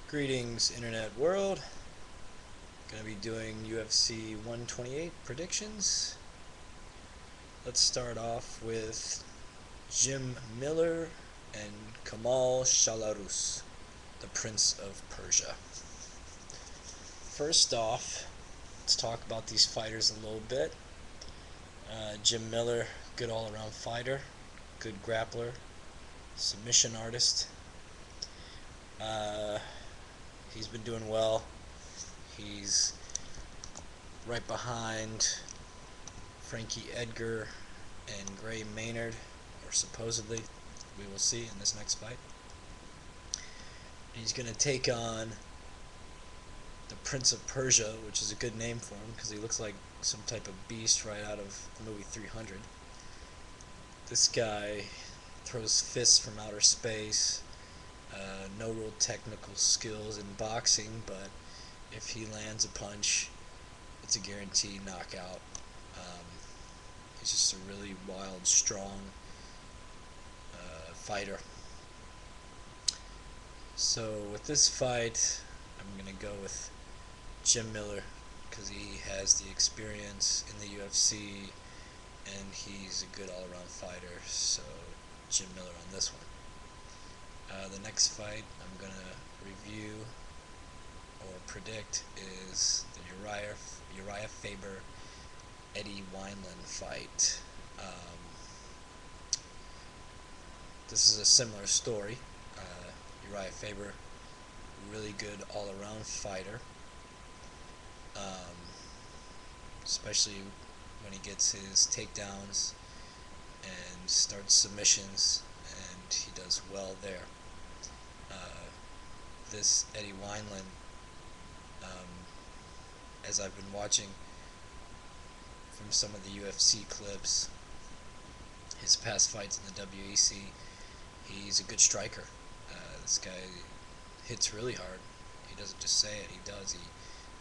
Greetings, Internet world. Gonna be doing UFC 128 predictions. Let's start off with Jim Miller and Kamal Shalarus, the Prince of Persia. First off, let's talk about these fighters a little bit. Jim Miller, good all-around fighter, good grappler, submission artist. He's been doing well. He's right behind Frankie Edgar and Gray Maynard, or supposedly. We will see in this next fight. He's going to take on the Prince of Persia, which is a good name for him because he looks like some type of beast right out of the movie 300. This guy throws fists from outer space. No real technical skills in boxing, but if he lands a punch, it's a guaranteed knockout. He's just a really wild, strong fighter. So with this fight, I'm going to go with Jim Miller because he has the experience in the UFC and he's a good all-around fighter. So Jim Miller on this one. The next fight I'm going to review or predict is the Uriah Faber Eddie Wineland fight. This is a similar story. Uriah Faber, really good all-around fighter, especially when he gets his takedowns and starts submissions, and he does well there. This Eddie Wineland, as I've been watching from some of the UFC clips, his past fights in the WEC, he's a good striker. This guy hits really hard. He doesn't just say it; he does.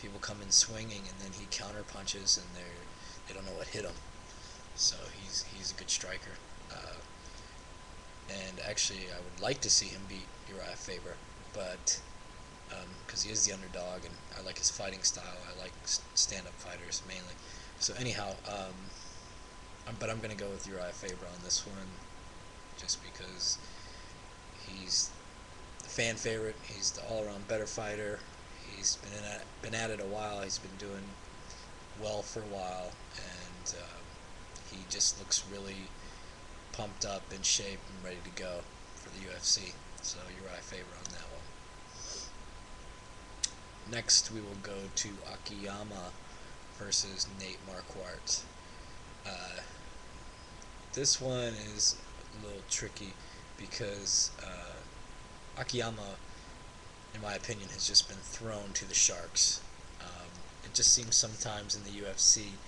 People come in swinging, and then he counter punches, and they don't know what hit him. So he's a good striker. And actually, I would like to see him beat Uriah Faber, but because he is the underdog, and I like his fighting style. I like stand-up fighters mainly. So anyhow, but I'm going to go with Uriah Faber on this one, just because he's the fan favorite. He's the all-around better fighter. He's been at it a while. He's been doing well for a while, and he just looks really pumped up, in shape, and ready to go for the UFC. So Uriah Faber on that one. Next, we will go to Akiyama versus Nate Marquardt. This one is a little tricky because Akiyama, in my opinion, has just been thrown to the sharks. It just seems sometimes in the UFC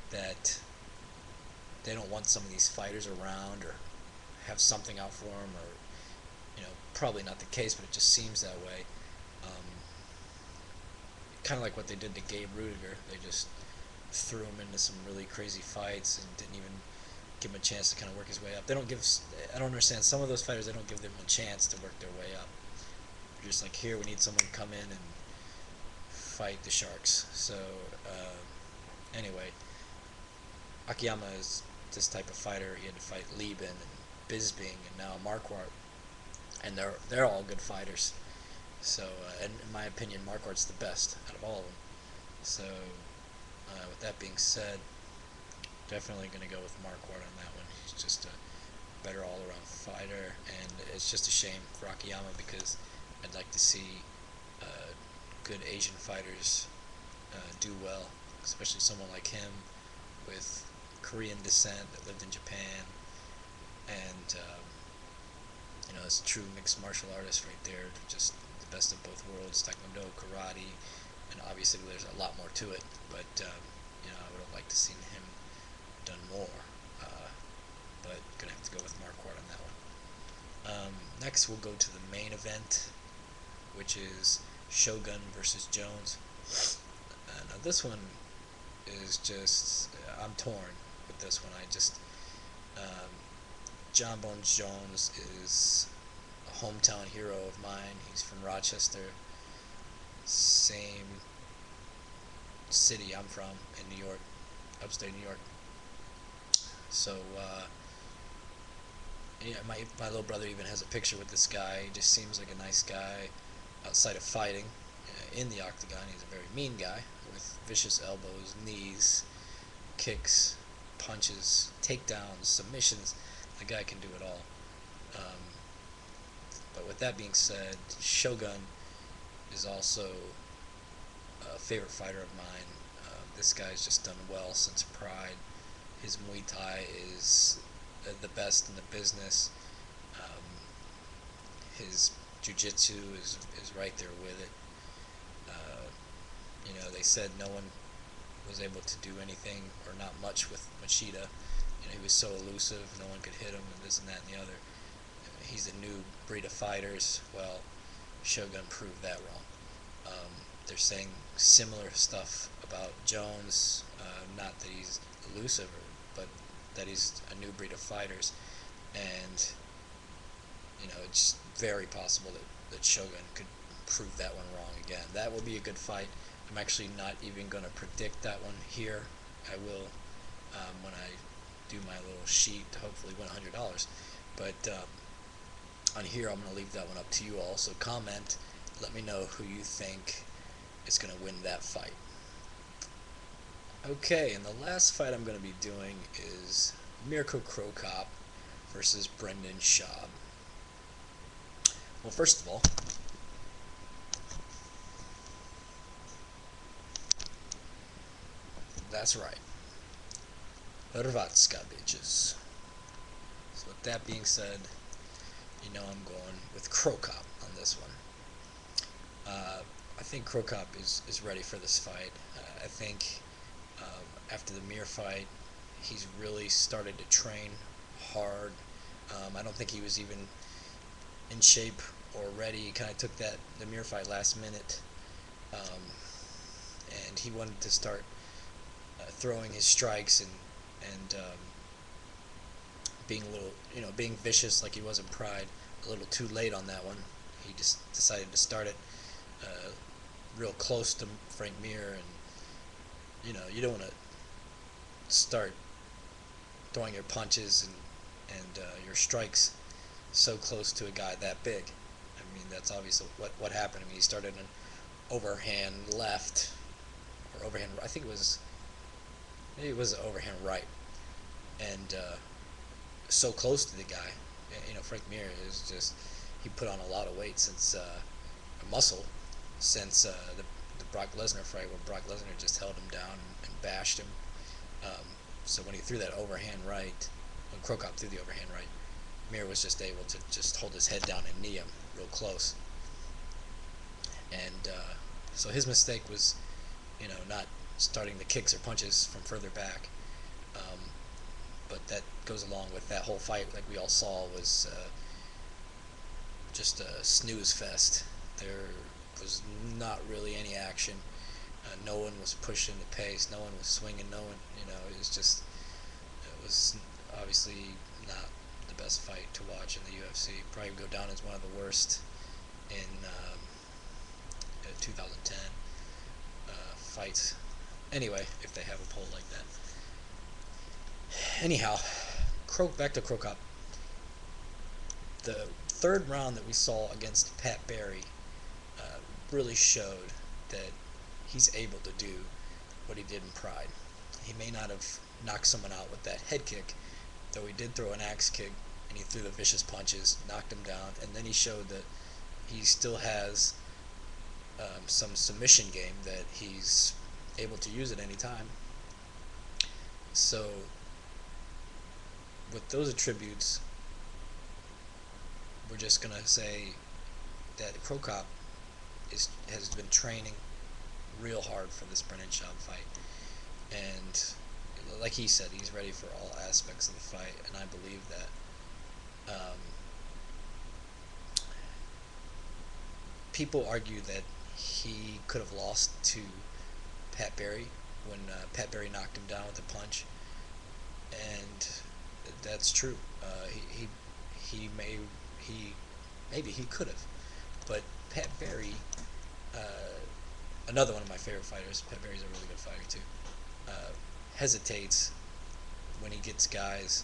that they don't want some of these fighters around or have something out for them, or probably not the case, but it just seems that way. Kind of like what they did to Gabe Rudiger. They just threw him into some really crazy fights and didn't even give him a chance to kind of work his way up. I don't understand, some of those fighters, they don't give them a chance to work their way up. They're just like, here, we need someone to come in and fight the sharks. So anyway, Akiyama is this type of fighter. He had to fight Lieben and Bisping and now Marquardt, and they're all good fighters. So and in my opinion, Marquardt's the best out of all of them. So with that being said, definitely going to go with Marquardt on that one. He's just a better all-around fighter, and it's just a shame for Akiyama because I'd like to see good Asian fighters do well, especially someone like him with Korean descent that lived in Japan, and it's a true mixed martial artist right there, just the best of both worlds, Taekwondo, karate, and obviously there's a lot more to it, but I would have liked to see him done more, but gonna have to go with Marquardt on that one. Next, we'll go to the main event, which is Shogun versus Jones. Now this one is just, I'm torn with this one. John Bones Jones is a hometown hero of mine. He's from Rochester. same city I'm from in New York, upstate New York. So yeah, my little brother even has a picture with this guy. He just seems like a nice guy outside of fighting. In the octagon, he's a very mean guy with vicious elbows, knees, kicks, punches, takedowns, submissions. The guy can do it all. Um, but with that being said, Shogun is also a favorite fighter of mine. This guy's just done well since Pride. His Muay Thai is the best in the business. Um, his Jiu-Jitsu is right there with it. They said no one was able to do anything or not much with Machida. He was so elusive, no one could hit him, and this and that and the other. He's a new breed of fighters. Well, Shogun proved that wrong. They're saying similar stuff about Jones, not that he's elusive, but that he's a new breed of fighters, and it's very possible that Shogun could prove that one wrong again. That will be a good fight. I'm actually not even going to predict that one here. I will when I do my little sheet to hopefully win $100. But on here, I'm going to leave that one up to you all. So comment, let me know who you think is going to win that fight. Okay, and the last fight I'm going to be doing is Mirko Cro-Cop versus Brendan Schaub. Well, first of all, that's right, Hrvatska, bitches. So with that being said, I'm going with Cro-Cop on this one. I think Cro-Cop is ready for this fight. I think after the Mir fight, he's really started to train hard. I don't think he was even in shape or ready. He kind of took the Mir fight last minute, and he wanted to start throwing his strikes and being a little, being vicious like he was in Pride. A little too late on that one. He just decided to start it real close to Frank Mir, and you don't want to start throwing your punches and your strikes so close to a guy that big. I mean, that's obviously what happened. I mean, he started an overhand left or overhand. I think maybe it was an overhand right, and so close to the guy. Frank Mir is just, he put on a lot of weight since muscle since the Brock Lesnar fight, where Brock Lesnar just held him down and bashed him. So when he threw that overhand right, when Cro-Cop threw the overhand right, Mir was just able to just hold his head down and knee him real close. And so his mistake was, not starting the kicks or punches from further back. But that goes along with that whole fight, like we all saw, was just a snooze fest. There was not really any action. No one was pushing the pace. No one was swinging. No one, it was obviously not the best fight to watch in the UFC. Probably go down as one of the worst in 2010 fights. Anyway, if they have a poll like that. Anyhow, back to Cro-Cop. The third round that we saw against Pat Barry really showed that he's able to do what he did in Pride. He may not have knocked someone out with that head kick, though he did throw an axe kick, and he threw the vicious punches, knocked him down, and then he showed that he still has some submission game that he's able to use at any time. So with those attributes, we're just going to say that Cro-Cop has been training real hard for this Brendan Schaub fight, and like he said, he's ready for all aspects of the fight, and I believe that. People argue that he could have lost to Pat Barry when Pat Barry knocked him down with a punch, and that's true. Maybe he could have, but Pat Barry another one of my favorite fighters. Pat Barry's a really good fighter too. Hesitates when he gets guys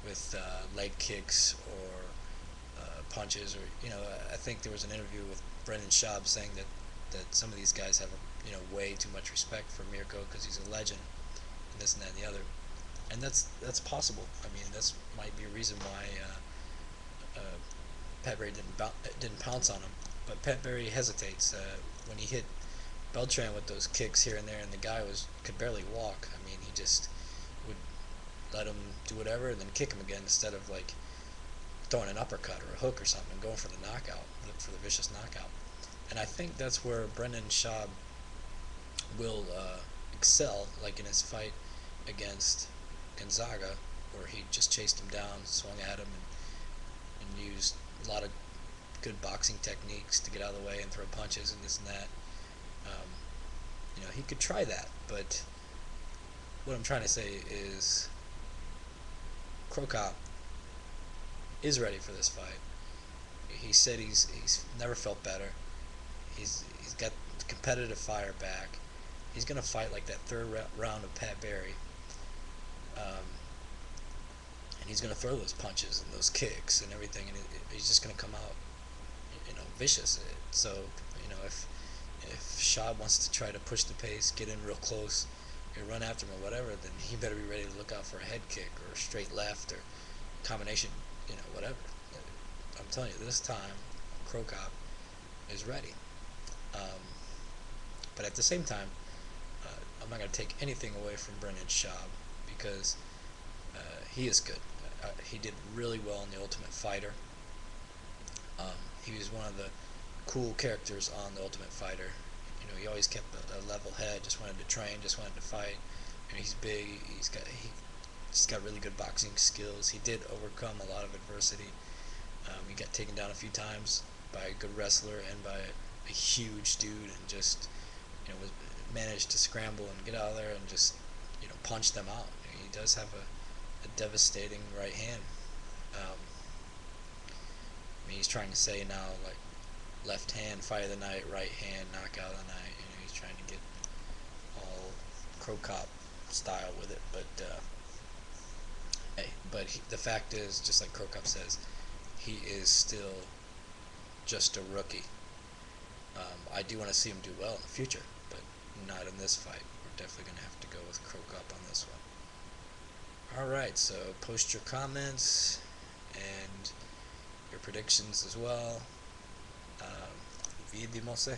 with leg kicks or punches, or I think there was an interview with Brendan Schaub saying that some of these guys have way too much respect for Mirko because he's a legend and this and that and the other, and that's possible. I mean, that's might be a reason why Pat Barry didn't pounce on him, but Pat Barry hesitates when he hit Beltran with those kicks here and there, and the guy could barely walk. I mean, he just would let him do whatever and then kick him again instead of like throwing an uppercut or a hook or something and going for the knockout, for the vicious knockout. And I think that's where Brendan Schaub will excel, like in his fight against Gonzaga, where he just chased him down, swung at him, and used a lot of good boxing techniques to get out of the way and throw punches and this and that. He could try that, but what I'm trying to say is Cro-Cop is ready for this fight. He said he's never felt better. He's got competitive fire back. He's gonna fight like that third round of Pat Barry, and he's gonna throw those punches and those kicks and everything, and he's just gonna come out, vicious. So if Schaub wants to try to push the pace, get in real close, or run after him or whatever, then he better be ready to look out for a head kick or a straight left or combination, whatever. I'm telling you, this time, Cro-Cop is ready. But at the same time, I'm not going to take anything away from Brendan Schaub because he is good. He did really well in The Ultimate Fighter. He was one of the cool characters on The Ultimate Fighter. He always kept a level head, just wanted to train, just wanted to fight. He's big. He's got really good boxing skills. He did overcome a lot of adversity. He got taken down a few times by a good wrestler and by a huge dude, and just managed to scramble and get out of there and just punch them out. He does have a devastating right hand. He's trying to say now, like, left hand fight of the night, right hand knockout of the night. He's trying to get all Cro-Cop style with it, but the fact is, just like Cro-Cop says, he is still just a rookie. I do want to see him do well in the future, but not in this fight. We're definitely going to have to go with Cro-Cop on this one. Alright, so post your comments and your predictions as well. Vidimose.